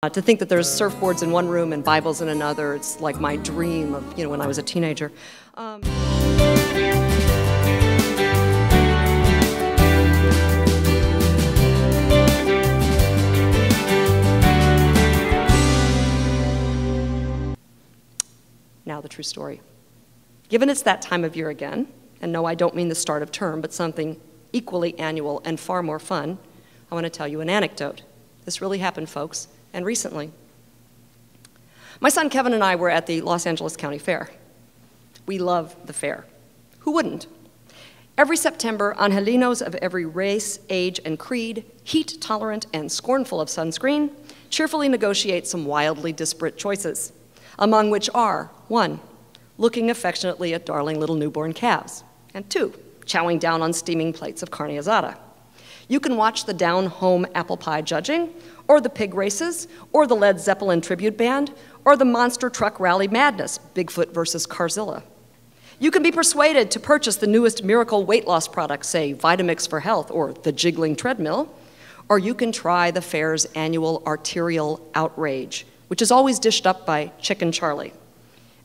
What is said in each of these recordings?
To think that there's surfboards in one room and Bibles in another, it's like my dream of, when I was a teenager. Now the true story. Given it's that time of year again, and no, I don't mean the start of term, but something equally annual and far more fun, I want to tell you an anecdote. This really happened, folks, and recently. My son Kevin and I were at the Los Angeles County Fair. We love the fair. Who wouldn't? Every September, angelinos of every race, age, and creed, heat-tolerant and scornful of sunscreen, cheerfully negotiate some wildly disparate choices, among which are, 1, looking affectionately at darling little newborn calves, and 2, chowing down on steaming plates of carne asada. You can watch the down-home apple pie judging, or the pig races, or the Led Zeppelin tribute band, or the monster truck rally madness, Bigfoot versus Carzilla. You can be persuaded to purchase the newest miracle weight loss product, say Vitamix for Health or the jiggling treadmill, or you can try the fair's annual arterial outrage, which is always dished up by Chicken Charlie.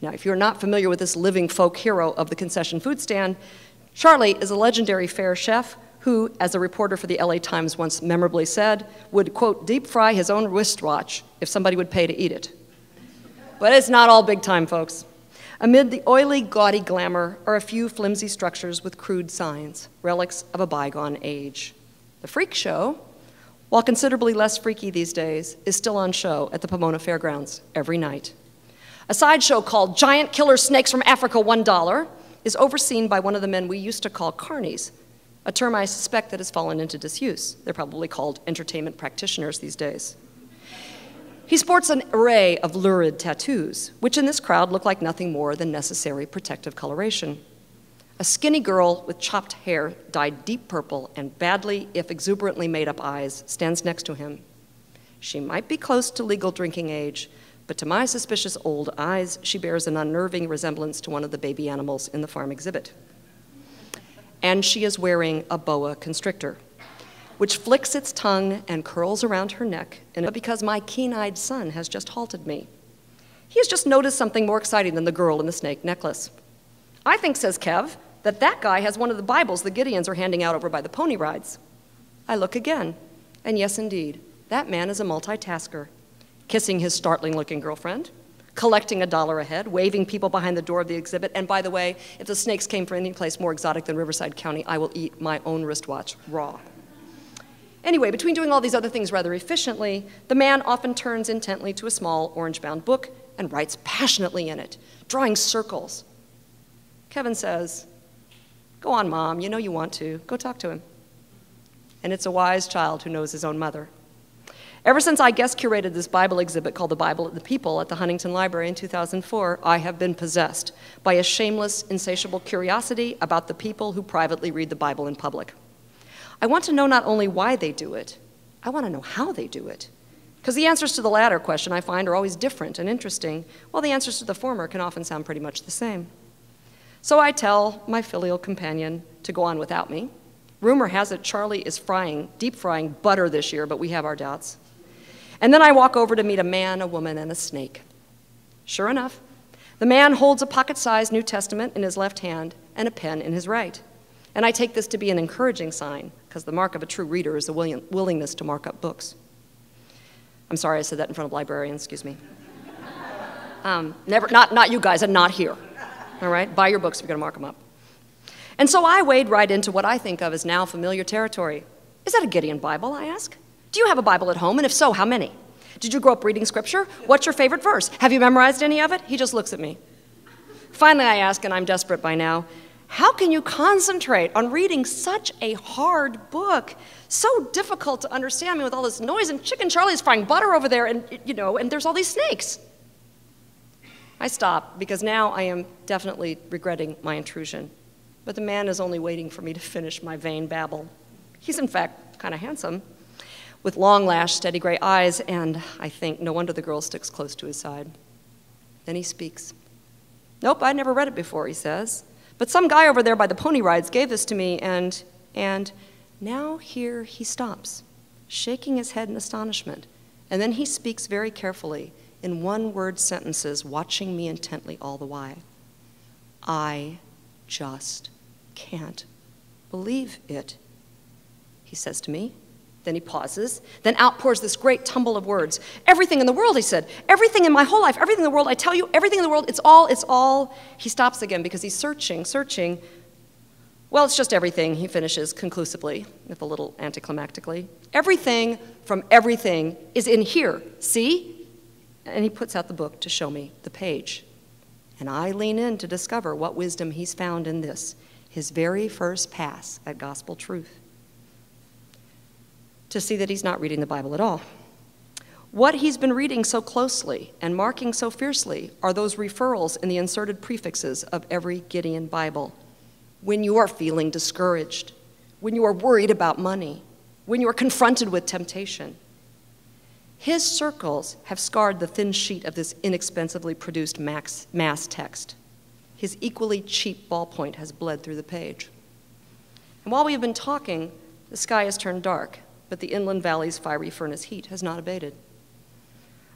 Now, if you're not familiar with this living folk hero of the concession food stand, Charlie is a legendary fair chef who, as a reporter for the LA Times once memorably said, would, quote, deep fry his own wristwatch if somebody would pay to eat it. But it's not all big time, folks. Amid the oily, gaudy glamour are a few flimsy structures with crude signs, relics of a bygone age. The freak show, while considerably less freaky these days, is still on show at the Pomona Fairgrounds every night. A sideshow called Giant Killer Snakes from Africa, $1, is overseen by one of the men we used to call carnies, a term I suspect that has fallen into disuse. They're probably called entertainment practitioners these days. He sports an array of lurid tattoos, which in this crowd look like nothing more than necessary protective coloration. A skinny girl with chopped hair dyed deep purple and badly, if exuberantly made up eyes, stands next to him. She might be close to legal drinking age, but to my suspicious old eyes, she bears an unnerving resemblance to one of the baby animals in the farm exhibit. And she is wearing a boa constrictor, which flicks its tongue and curls around her neck, and because my keen-eyed son has just halted me. He has just noticed something more exciting than the girl in the snake necklace. I think, says Kev, that guy has one of the Bibles the Gideons are handing out over by the pony rides. I look again, and yes, indeed, that man is a multitasker, kissing his startling-looking girlfriend, collecting $1 a head, waving people behind the door of the exhibit, and by the way, if the snakes came from any place more exotic than Riverside County, I will eat my own wristwatch raw. Anyway, between doing all these other things rather efficiently, the man often turns intently to a small orange-bound book and writes passionately in it, drawing circles. Kevin says, "Go on, Mom, you know you want to. Go talk to him." And it's a wise child who knows his own mother. Ever since I guest curated this Bible exhibit called The Bible at the People at the Huntington Library in 2004, I have been possessed by a shameless, insatiable curiosity about the people who privately read the Bible in public. I want to know not only why they do it, I want to know how they do it. Because the answers to the latter question I find are always different and interesting, while the answers to the former can often sound pretty much the same. So I tell my filial companion to go on without me. Rumor has it Charlie is deep frying butter this year, but we have our doubts. And then I walk over to meet a man, a woman, and a snake. Sure enough, the man holds a pocket-sized New Testament in his left hand and a pen in his right. And I take this to be an encouraging sign, because the mark of a true reader is a willingness to mark up books. I'm sorry I said that in front of librarians, excuse me. Not you guys, and not here. All right, buy your books if you're gonna mark them up. And so I wade right into what I think of as now familiar territory. Is that a Gideon Bible, I ask? Do you have a Bible at home, and if so, how many? Did you grow up reading scripture? What's your favorite verse? Have you memorized any of it? He just looks at me. Finally, I ask, and I'm desperate by now, how can you concentrate on reading such a hard book? So difficult to understand, with all this noise, and Chicken Charlie's frying butter over there, and and there's all these snakes. I stop, because now I am definitely regretting my intrusion. But the man is only waiting for me to finish my vain babble. He's in fact kind of handsome, with long-lashed, steady gray eyes, and I think no wonder the girl sticks close to his side. Then he speaks. "Nope, I'd never read it before," he says. "But some guy over there by the pony rides gave this to me, and now here he stops, shaking his head in astonishment, And then he speaks very carefully in one-word sentences, watching me intently all the while. I just can't believe it, he says to me. Then he pauses, then outpours this great tumble of words. Everything in the world, he said. Everything in my whole life, everything in the world, I tell you, everything in the world, it's all. He stops again because he's searching. Well, it's just everything, he finishes conclusively, if a little anticlimactically. Everything from everything is in here, see? And he puts out the book to show me the page. And I lean in to discover what wisdom he's found in this, his very first pass at gospel truth. To see that he's not reading the Bible at all. What he's been reading so closely and marking so fiercely are those referrals in the inserted prefixes of every Gideon Bible. When you are feeling discouraged, when you are worried about money, when you are confronted with temptation. His circles have scarred the thin sheet of this inexpensively produced mass text. His equally cheap ballpoint has bled through the page. And while we have been talking, the sky has turned dark, but the inland valley's fiery furnace heat has not abated.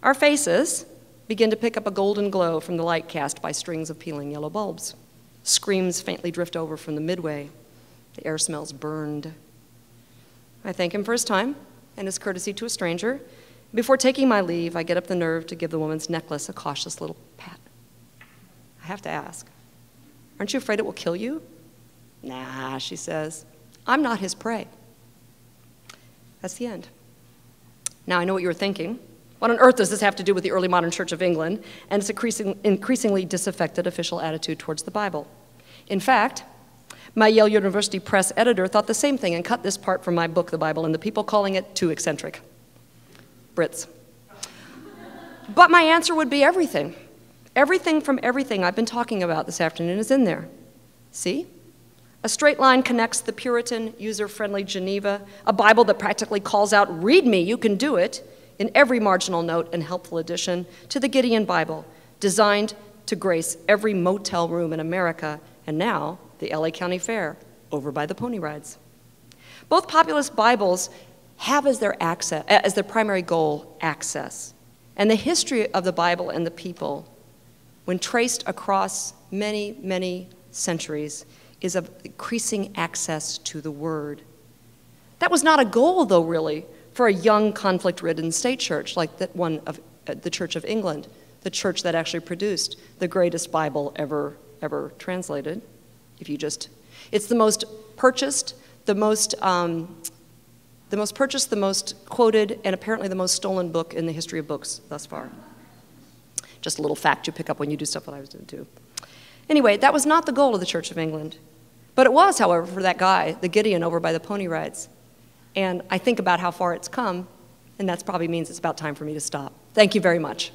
Our faces begin to pick up a golden glow from the light cast by strings of peeling yellow bulbs. Screams faintly drift over from the midway. The air smells burned. I thank him for his time and his courtesy to a stranger. Before taking my leave, I get up the nerve to give the woman's necklace a cautious little pat. I have to ask, aren't you afraid it will kill you? Nah, she says. I'm not his prey. That's the end. Now, I know what you were thinking. What on earth does this have to do with the early modern Church of England and its increasingly disaffected official attitude towards the Bible? In fact, my Yale University press editor thought the same thing and cut this part from my book, The Bible and the People, calling it too eccentric. Brits. But my answer would be everything. Everything from everything I've been talking about this afternoon is in there. See? A straight line connects the Puritan, user-friendly Geneva, a Bible that practically calls out, read me, you can do it, in every marginal note and helpful addition, to the Gideon Bible, designed to grace every motel room in America, and now the LA County Fair, over by the pony rides. Both populist Bibles have as their primary goal access. And the history of the Bible and the people, when traced across many, many centuries, is of increasing access to the Word. That was not a goal, though, really, for a young, conflict-ridden state church like that one of the Church of England, the church that actually produced the greatest Bible ever translated. It's the most purchased, the most quoted, and apparently the most stolen book in the history of books thus far. Just a little fact you pick up when you do stuff that I was doing too. Anyway, that was not the goal of the Church of England. But it was, however, for that guy, the Gideon over by the pony rides. And I think about how far it's come, and that probably means it's about time for me to stop. Thank you very much.